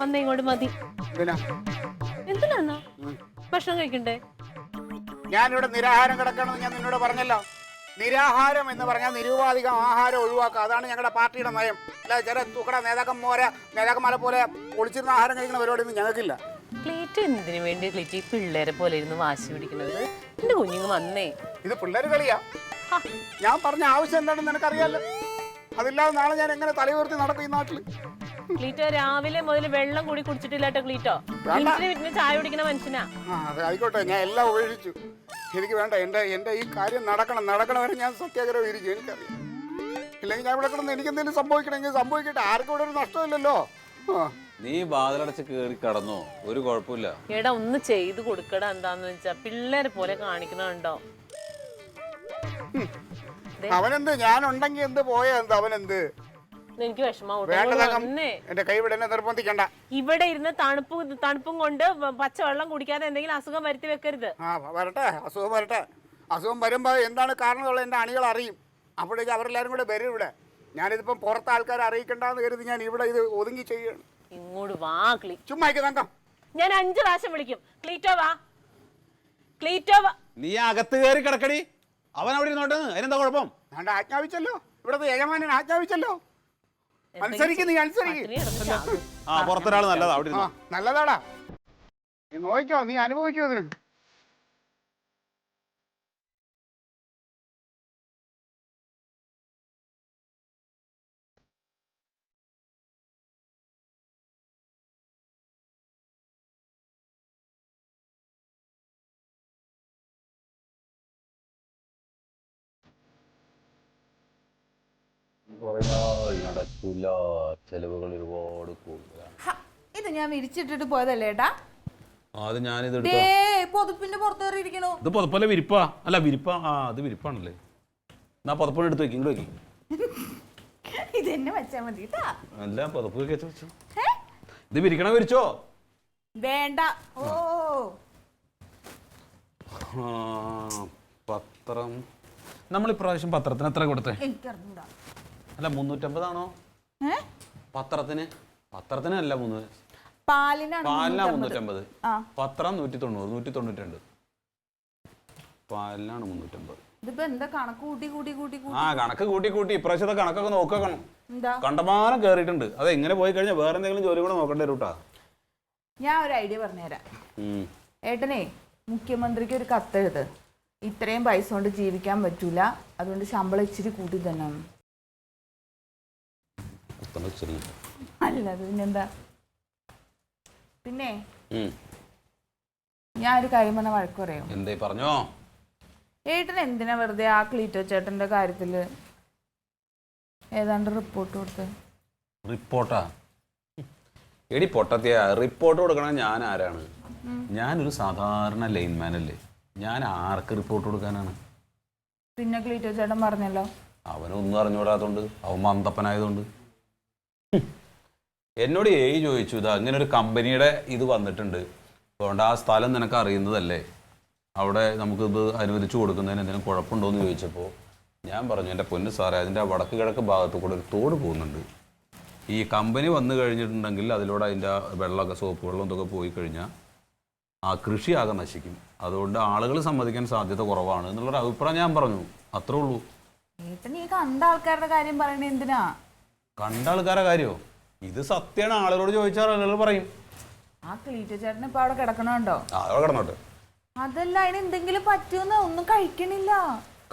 വന്ന ഇങ്ങോട്ട് മതി. എന്തിനാ ഭക്ഷണം കഴിക്കണ്ടേ? ഞാനിവിടെ നിരാഹാരം കിടക്കണമെന്ന് ഞാൻ നിന്നോട് പറഞ്ഞല്ലോ. നിരാഹാരം എന്ന് പറഞ്ഞാൽ നിരുപാധികം ആഹാരം ഒഴിവാക്കുക. അതാണ് ഞങ്ങളുടെ പാർട്ടിയുടെ നയം. അല്ല ചില തൂക്കട നേതാക്കന്മാരെ പോലെ ഒളിച്ചിരുന്ന ആഹാരം കഴിക്കുന്ന പരിപാടിയൊന്നും ഞങ്ങൾക്കില്ല. ക്ലീറ്റ് എന്തിനു വേണ്ടി ക്ലീറ്റ് ഈ പിള്ളേരെ പോലെ ഇരുന്ന് വാശി പിടിക്കുന്നത്? എന്റെ കുഞ്ഞുങ്ങൾ വന്നേ. ഇത് പിള്ളേര് കളിയാ. ഞാൻ പറഞ്ഞ ആവശ്യം എന്താണെന്ന് നിനക്കറിയാലോ. അതില്ലാതെ നാളെ ഞാൻ എങ്ങനെ തലയുയർത്തി നടക്കും ഈ നാട്ടില്? ക്ലീറ്റോ രാവിലെ മുതൽ വെള്ളം കൂടി കുടിച്ചിട്ടില്ലാട്ടോ ക്ലീറ്റോ. വീട്ടിന് ചായ കുടിക്കുന്ന മനുഷ്യനാ. അതെ ആയിക്കോട്ടെ, ഞാൻ എല്ലാം ഉപേക്ഷിച്ചു. എനിക്ക് വേണ്ട. എന്റെ ഈ കാര്യം നടക്കണം വരെ ഞാൻ സത്യാഗ്രഹം ഇരിക്കും. എനിക്കറിയാം. ഇല്ലെങ്കിൽ ഞാൻ ഇവിടെ കിടന്ന് എനിക്ക് എന്തെങ്കിലും സംഭവിക്കണമെങ്കിൽ സംഭവിക്കട്ടെ. ആർക്കും ഇവിടെ ഒരു നഷ്ടമില്ലല്ലോ. നീ വാതിലടച്ച് കേറി കടന്നോ, ഒരു കുഴപ്പമില്ല. എടാ ഒന്ന് ചെയ്ത് കൊടുക്കടാ. എന്താന്ന് വെച്ചാ പിള്ളേരെ പോലെ കാണിക്കണുണ്ടോ? അവനെന്ത് ഞാനുണ്ടെങ്കിൽ എന്ത് പോയാ എന്ത് അവനെന്ത്? എനിക്ക് വിഷമം. എന്റെ കൈ ഇവിടെ നിർബന്ധിക്കണ്ട. ഇവിടെ ഇരുന്ന് തണുപ്പും കൊണ്ട് പച്ചവെള്ളം കുടിക്കാതെ എന്തെങ്കിലും അസുഖം വരുത്തി വെക്കരുത്. വരട്ടെ, അസുഖം വരട്ടെ. അസുഖം വരുമ്പോ എന്താണ് കാരണമുള്ള എന്റെ അണികൾ അറിയും. അപ്പോഴേക്ക് അവരെല്ലാരും കൂടെ വരും ഇവിടെ. ഞാനിതിപ്പം പുറത്തെ ആൾക്കാരെ അറിയിക്കണ്ടെന്ന് കരുതി ഞാൻ ഇവിടെ ഇത് ഒതുങ്ങി ചെയ്യണം. ഇങ്ങോട്ട് വാ ക്ലീ. ചുമ്മാ തങ്കം, ഞാൻ 5 പ്രാവശ്യം വിളിക്കും. ക്ലീറ്റോ വാ, ക്ലീറ്റോ വാ. നീ അകത്ത് കയറി കിടക്കടി. അവൻ അവിടെ ഇരുന്നോട്ടെ. അതിനെന്താ കുഴപ്പം? ഞാൻ ആജ്ഞാപിച്ചല്ലോ. ഇവിടുത്തെ യജമാനൻ ആജ്ഞാപിച്ചല്ലോ. അനുസരിക്കും, നീ അനുസരിക്കും. പുറത്തൊരാൾ നല്ലതാ. അവിടെ നല്ലതാടാ. നീ നോക്കിക്കോ, നീ അനുഭവിക്കോ അതിന്. ചെലവുകൾ ഒരുപാട് കൂടുതലാണ്. ഇത് ഞാൻ വിരിച്ചിട്ടിട്ട് പോയതല്ലേ ഏട്ടാ? അത് ഞാനിത് പൊതുപ്പിന്റെ പുറത്തേറിയിരിക്കണോ? ഇത് പുതപ്പല്ല, വിരിപ്പാ. അല്ല വിരിപ്പാ. അത് വിരിപ്പാണല്ലേ. എന്നാ പുതപ്പോടെ എടുത്ത് വെക്കും. ഇങ്ങോട്ട് വെക്കും. ഇതെന്നെ വെച്ചാ മതി. അല്ല പുതപ്പ് വെച്ചോ. ഇത് വിരിക്കണ വിരിച്ചോ? വേണ്ട. ഓ പത്രം. നമ്മൾ ഇപ്രാവശ്യം പത്രത്തിന് എത്ര കൊടുത്തേ? എനിക്കറിഞ്ഞൂടാ. അല്ല 350 ആണോ പത്രത്തിന്? പത്രത്തിനല്ല 300. പാലിനാണ് 350. പത്രം 190, 192. പാലിനാണ് 350. ഇതിപ്പോ എന്താ കണക്ക് കൂട്ടി കണക്ക് കൂട്ടി ഇപ്രാവശ്യത്തെ കണക്കൊക്കെ നോക്കണം. കണ്ടമാനം കേറിയിട്ടുണ്ട്. അത് എങ്ങനെ പോയി കഴിഞ്ഞാൽ വേറെ എന്തെങ്കിലും ജോലി കൂടെ നോക്കേണ്ടി വരൂട്ടാ. ഞാൻ ഒരു ഐഡിയ പറഞ്ഞുതരാം. ഏട്ടനെ മുഖ്യമന്ത്രിക്ക് ഒരു കത്തെഴുത്. ഇത്രയും പൈസ കൊണ്ട് ജീവിക്കാൻ പറ്റൂല, അതുകൊണ്ട് ശമ്പളം ഇച്ചിരി കൂട്ടി തന്നെ. അല്ല അത് പിന്നെന്താ? പിന്നെ ഞാൻ ഒരു കാര്യം പറഞ്ഞ വഴക്ക് പറയോ? എന്തേ പറഞ്ഞോ? ഏട്ടൻ എന്തിനാ വെറുതെ ആ ക്ലീറ്റോ ചേട്ടന്റെ കാര്യത്തില് ഏതാണ്ട് റിപ്പോർട്ട് കൊടുത്ത്? റിപ്പോർട്ടാ? എടി പൊട്ടത്തിയ, റിപ്പോർട്ട് കൊടുക്കണ ഞാൻ ആരാണ്? ഞാനൊരു സാധാരണ ലൈൻമാൻ അല്ലേ. ഞാൻ ആർക്ക് റിപ്പോർട്ട് കൊടുക്കാനാണ്? പിന്നെ ക്ലീറ്റോ ചേട്ടൻ പറഞ്ഞല്ലോ അവനൊന്നും അറിഞ്ഞുകൂടാത്തോണ്ട്, അവൻ മന്ദപ്പനായതുകൊണ്ട്. എന്നോട് ചോദിച്ചു, ഇതാ അങ്ങനെ ഒരു കമ്പനിയുടെ ഇത് വന്നിട്ടുണ്ട്, അതുകൊണ്ട് ആ സ്ഥലം നിനക്ക് അറിയുന്നതല്ലേ, അവിടെ നമുക്കിത് അനുവദിച്ചു കൊടുക്കുന്നതിന് എന്തെങ്കിലും കുഴപ്പമുണ്ടോ എന്ന് ചോദിച്ചപ്പോൾ ഞാൻ പറഞ്ഞു, എൻ്റെ പൊന്ന് സാറേ, അതിൻ്റെ വടക്ക് കിഴക്ക് ഭാഗത്തു കൂടെ ഒരു തോട് പോകുന്നുണ്ട്. ഈ കമ്പനി വന്നു കഴിഞ്ഞിട്ടുണ്ടെങ്കിൽ അതിലൂടെ അതിൻ്റെ വെള്ളമൊക്കെ, സോപ്പ് വെള്ളം ഇതൊക്കെ പോയി കഴിഞ്ഞാൽ ആ കൃഷിയാകെ നശിക്കും. അതുകൊണ്ട് ആളുകൾ സമ്മതിക്കാൻ സാധ്യത കുറവാണ് എന്നുള്ളൊരു അഭിപ്രായം ഞാൻ പറഞ്ഞു. അത്രേ ഉള്ളൂ. കണ്ട ആൾക്കാരുടെ കാര്യം പറയണേ എന്തിനാ? കണ്ട ആൾക്കാരുടെ കാര്യമോ? ഇത് സത്യമാണ്. ആളുകളോട് ചോദിച്ചാൽ ആളുകൾ പറയും. ആ ക്ലീറ്റോ ചേട്ടൻ ഇപ്പൊ അവിടെ കിടക്കണുണ്ടോ? അവിടെ കിടന്നോട്ടെ. അതല്ല, അതിന് എന്തെങ്കിലും പറ്റൂന്ന്? ഒന്നും കഴിക്കണില്ല.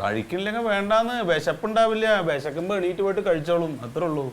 കഴിക്കണില്ലെങ്കിൽ വേണ്ടാന്ന്. വിശപ്പുണ്ടാവില്ല. വിശക്കുമ്പോ എണീറ്റ് പോയിട്ട് കഴിച്ചോളും. അത്രേ ഉള്ളൂ.